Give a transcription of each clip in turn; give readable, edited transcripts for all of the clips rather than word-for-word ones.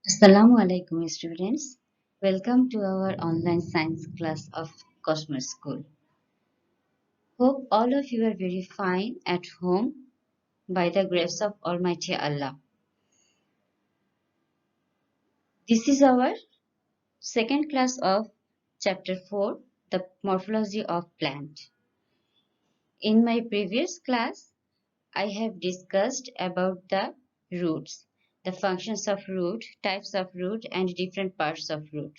Assalamu alaikum students. Welcome to our online science class of Cosmos School. Hope all of you are very fine at home by the grace of Almighty Allah. This is our second class of chapter 4, the morphology of plant. In my previous class, I have discussed about the roots, the functions of root, types of root and different parts of root.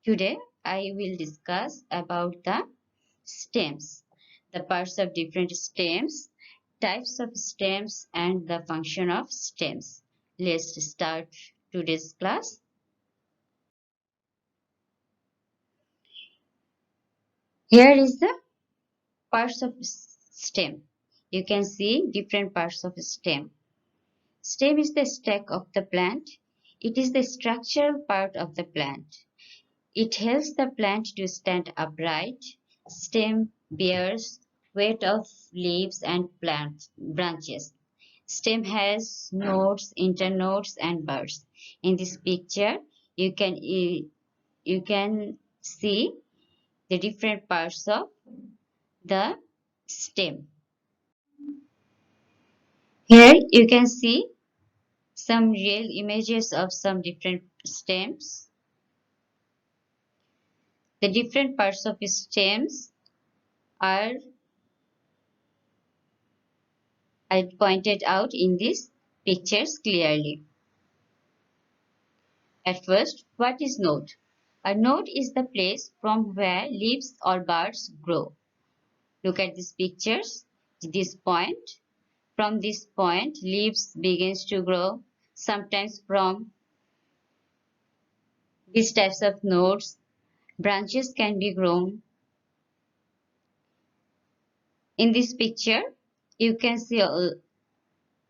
Today, I will discuss about the stems, the parts of different stems, types of stems, and the function of stems. Let's start today's class. Here is the parts of stem. You can see different parts of stem. Stem is the stack of the plant. It is the structural part of the plant. It helps the plant to stand upright. Stem bears weight of leaves and plant branches. Stem has nodes, internodes, and buds. In this picture, you can see the different parts of the stem. Here you can see some real images of some different stems. The different parts of stems are I pointed out in these pictures clearly. At first, what is node? A node is the place from where leaves or buds grow. Look at these pictures. This point. From this point, leaves begins to grow. Sometimes from these types of nodes, branches can be grown. In this picture, you can see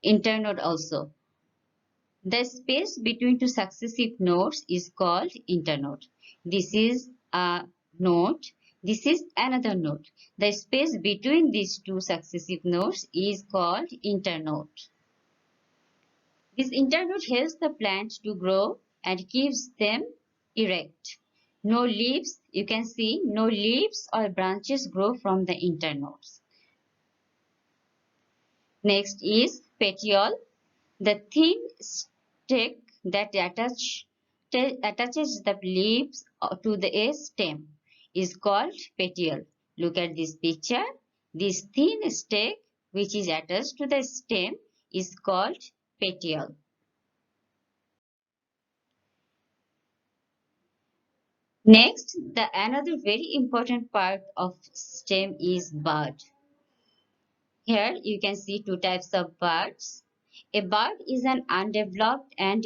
internode also. The space between two successive nodes is called internode. This is a node. This is another node. The space between these two successive nodes is called internode. This internode helps the plant to grow and keeps them erect. No leaves, you can see no leaves or branches grow from the internodes. Next is petiole. The thin stick that attaches the leaves to the stem is called petiole. Look at this picture. This thin stick which is attached to the stem is called petiole. Next, the another very important part of stem is bud. Here you can see two types of buds. A bud is an undeveloped and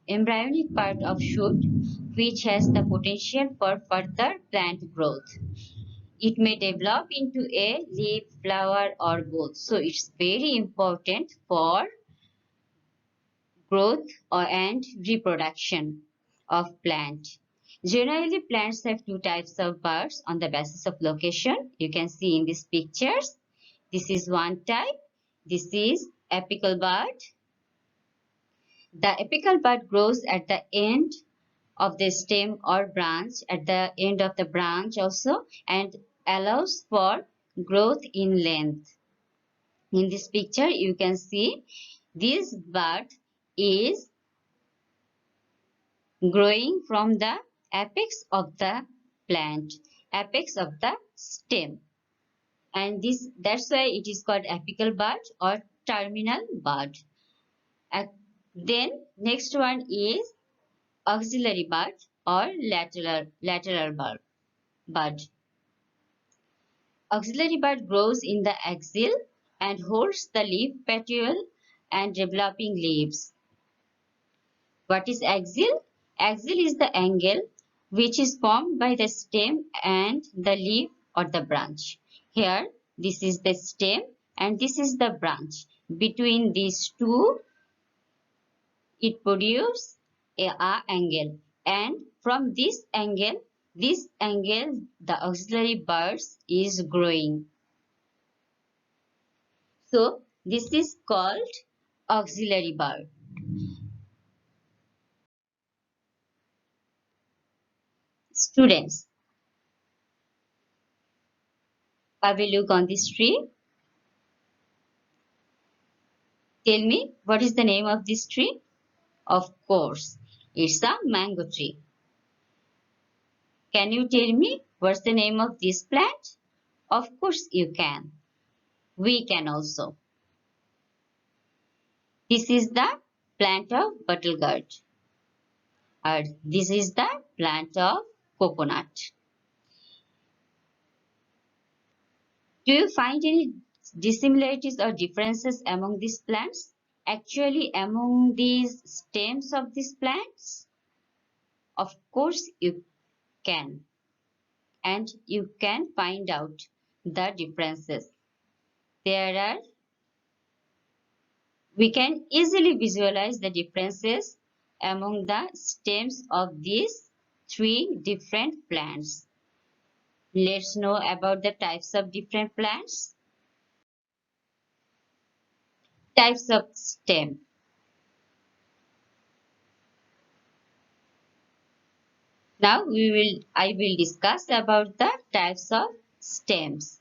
embryonic part of shoot which has the potential for further plant growth. It may develop into a leaf, flower, or both. So it's very important for growth and reproduction of plant. Generally, plants have two types of buds on the basis of location. You can see in these pictures. This is one type. This is apical bud. The apical bud grows at the end of the stem or branch, at the end of the branch also, and allows for growth in length. In this picture, you can see this bud is growing from the apex of the plant, apex of the stem. And that's why it is called apical bud or terminal bud. Then next one is auxiliary bud or lateral bud. Auxiliary bud grows in the axil and holds the leaf petiole and developing leaves. What is axil? Axil is the angle which is formed by the stem and the leaf or the branch. Here, this is the stem and this is the branch. Between these two, it produces a angle, and from this angle, the auxiliary buds is growing. So, this is called auxiliary bud. Students, have a look on this tree. Tell me, what is the name of this tree? Of course, it's a mango tree. Can you tell me what's the name of this plant? Of course you can. We can also. This is the plant of bottle-gourd. And this is the plant of coconut. Do you find any dissimilarities or differences among these plants? Actually, among these stems of these plants? Of course you can. And you can find out the differences. We can easily visualize the differences among the stems of these three different plants. Let's know about the types of different plants. Types of stem. Now I will discuss about the types of stems.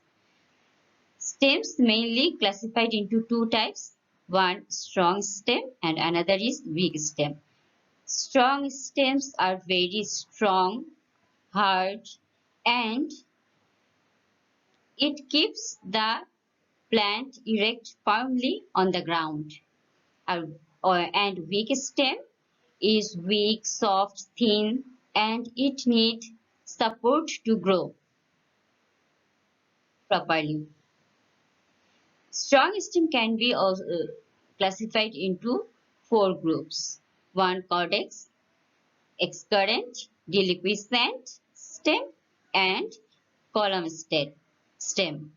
Stems mainly classified into two types. One strong stem and another is weak stem. Strong stems are very strong, hard, and it keeps the plant erect firmly on the ground. Uh, and weak stem is weak, soft, thin, and it needs support to grow properly. Strong stem can be also classified into four groups. One cortex, excurrent, deliquescent stem, and column stem.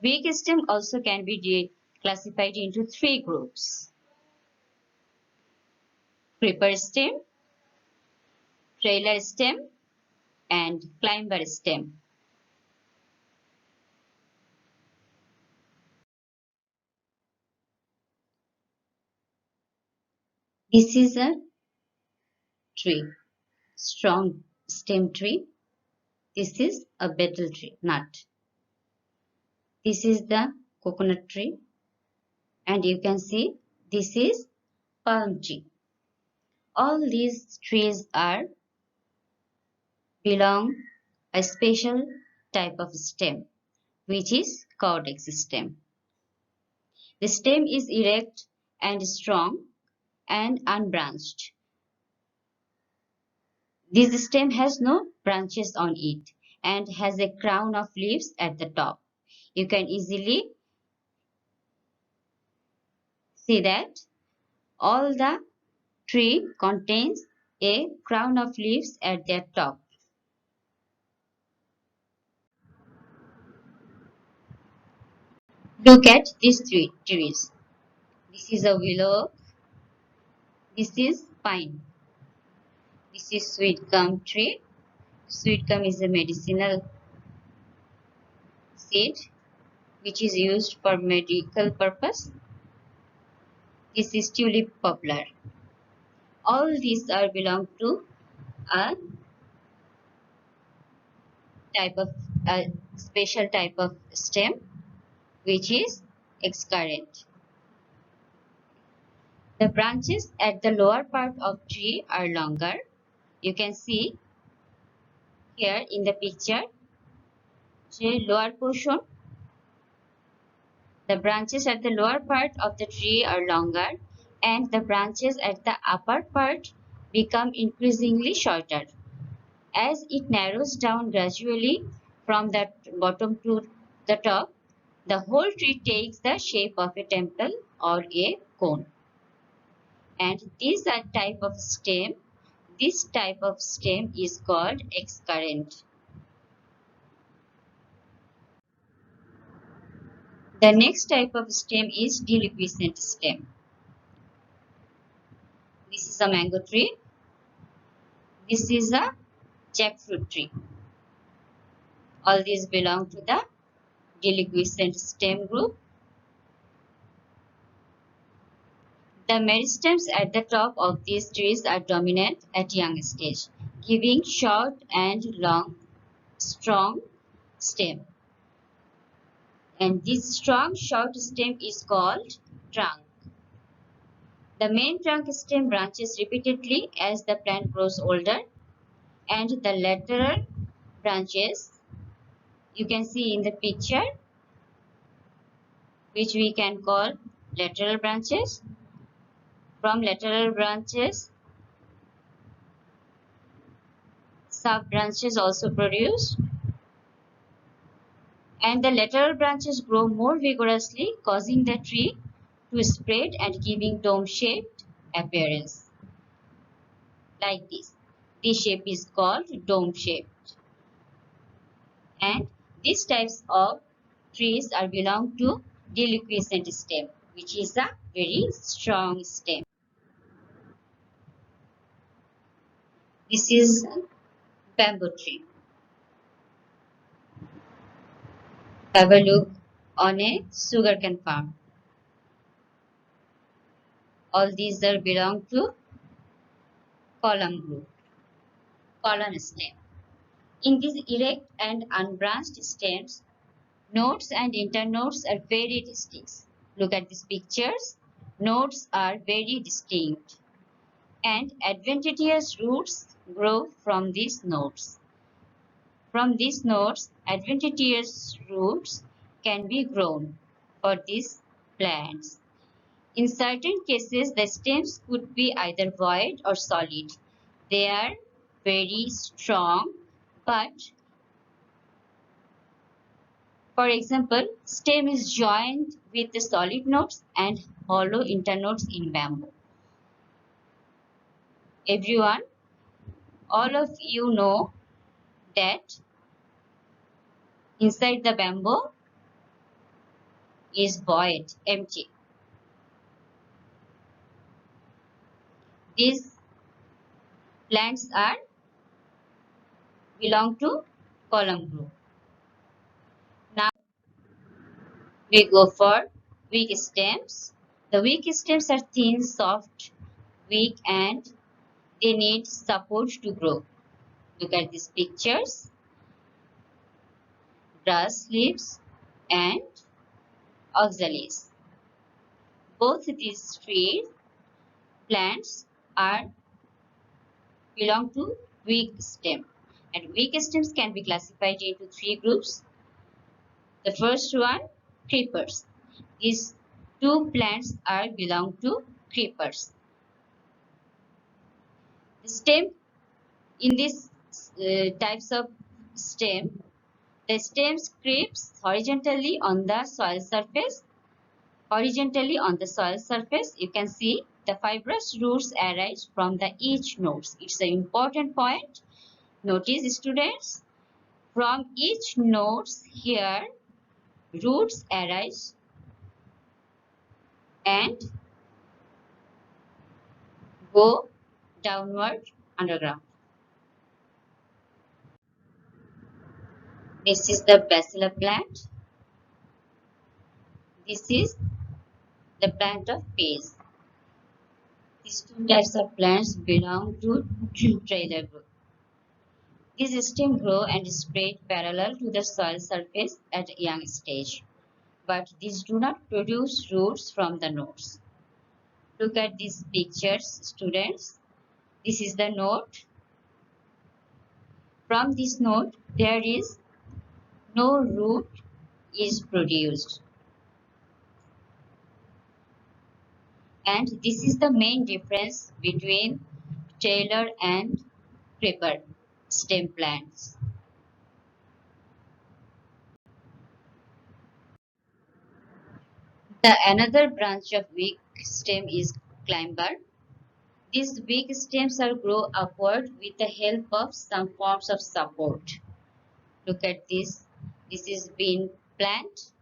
Weak stem also can be classified into three groups. Creeper stem, trailer stem, and climber stem. This is a tree, strong stem tree. This is a betel tree, nut. This is the coconut tree, and you can see this is palm tree. All these trees are belong a special type of stem, which is cortex stem. The stem is erect and strong and unbranched. This stem has no branches on it and has a crown of leaves at the top. You can easily see that all the tree contains a crown of leaves at their top. Look at these three trees. This is a willow, this is pine, this is sweet gum tree. Sweet gum is a medicinal seed which is used for medical purpose. This is tulip poplar. All these are belong to a type of a special type of stem which is excurrent. The branches at the lower part of tree are longer. You can see here in the picture, the lower portion. The branches at the lower part of the tree are longer and the branches at the upper part become increasingly shorter. As it narrows down gradually from the bottom to the top, the whole tree takes the shape of a temple or a cone. And this type of stem is called excurrent. The next type of stem is deliquescent stem. This is a mango tree. This is a jackfruit tree. All these belong to the deliquescent stem group. The meristems at the top of these trees are dominant at young stage. giving short and long, strong stem. And this strong short stem is called trunk. The main trunk stem branches repeatedly as the plant grows older, and the lateral branches you can see in the picture, which we can call lateral branches. From lateral branches, sub branches also produce, and the lateral branches grow more vigorously, causing the tree to spread and giving dome-shaped appearance like this. This shape is called dome-shaped, and these types of trees are belong to deliquescent stem, which is a very strong stem. This is bamboo tree. Have a look on a sugarcane farm. All these are belong to column group, column stem. In these erect and unbranched stems, nodes and internodes are very distinct. Look at these pictures. Nodes are very distinct, and adventitious roots grow from these nodes. From these nodes, adventitious roots can be grown for these plants. In certain cases, the stems could be either void or solid. They are very strong, but for example, stem is joined with the solid nodes and hollow internodes in bamboo. Everyone, all of you know that inside the bamboo is void, empty. These plants are belong to column group. Now we go for weak stems. The weak stems are thin, soft, weak, and they need support to grow. Look at these pictures. Grass leaves and oxalis. Both these three plants are belong to weak stem, and weak stems can be classified into three groups. The first one, creepers. These two plants are belong to creepers. The stem in these types of stem, the stems creeps horizontally on the soil surface. Horizontally on the soil surface, you can see the fibrous roots arise from the each nodes. It's an important point. Notice, students, from each nodes here, roots arise and go downward underground. This is the bachelor plant. This is the plant of peace. These two types of plants belong to trailer group. These stems grow and spread parallel to the soil surface at a young stage, but these do not produce roots from the nodes. Look at these pictures, students. This is the node. From this node, there is no root is produced. And this is the main difference between trailer and creeper stem plants. The another branch of weak stem is climber. These weak stems are grow upward with the help of some forms of support. Look at this. This is bean plant.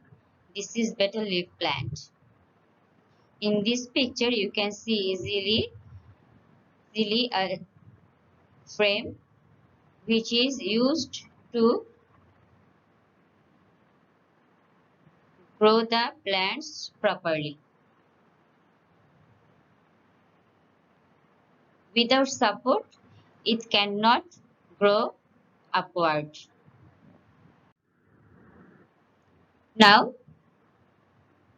This is betel leaf plant. In this picture, you can see easily a frame which is used to grow the plants properly. Without support, It cannot grow upward. Now,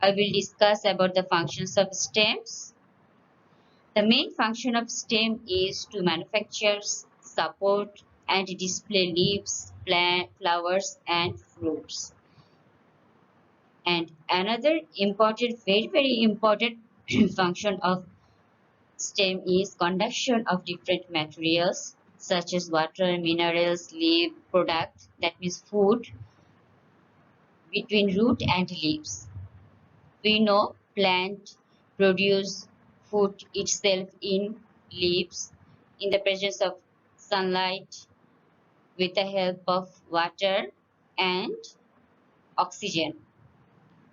I will discuss about the functions of stems. The main function of stem is to manufacture, support, and display leaves, plant, flowers, and fruits. And another important, very, very important function of stem is conduction of different materials such as water, minerals, leaf, product, that means food, between root and leaves. We know plant produce food itself in leaves in the presence of sunlight with the help of water and oxygen.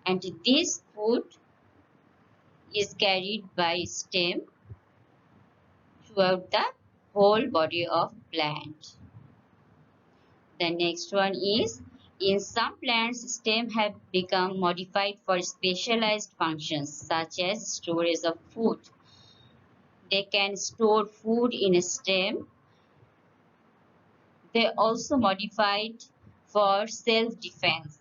And this food is carried by stem throughout the whole body of plant. The next one is in some plants stem have become modified for specialized functions such as storage of food. They can store food in a stem. They also modified for self-defense.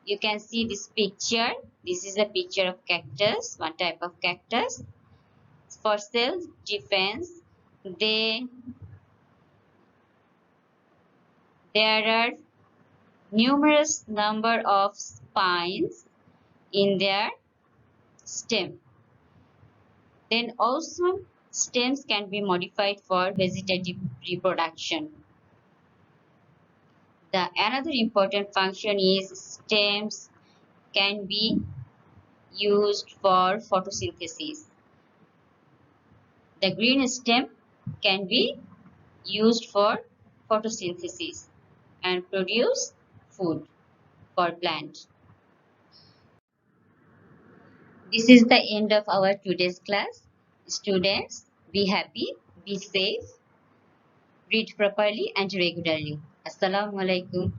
You can see this picture. This is a picture of cactus, one type of cactus. For self-defense, they there are numerous number of spines in their stem. Then also stems can be modified for vegetative reproduction. The another important function is stems can be used for photosynthesis. The green stem can be used for photosynthesis and produce food for plant. This is the end of our today's class. Students, be happy, be safe, read properly and regularly. Assalamu alaikum.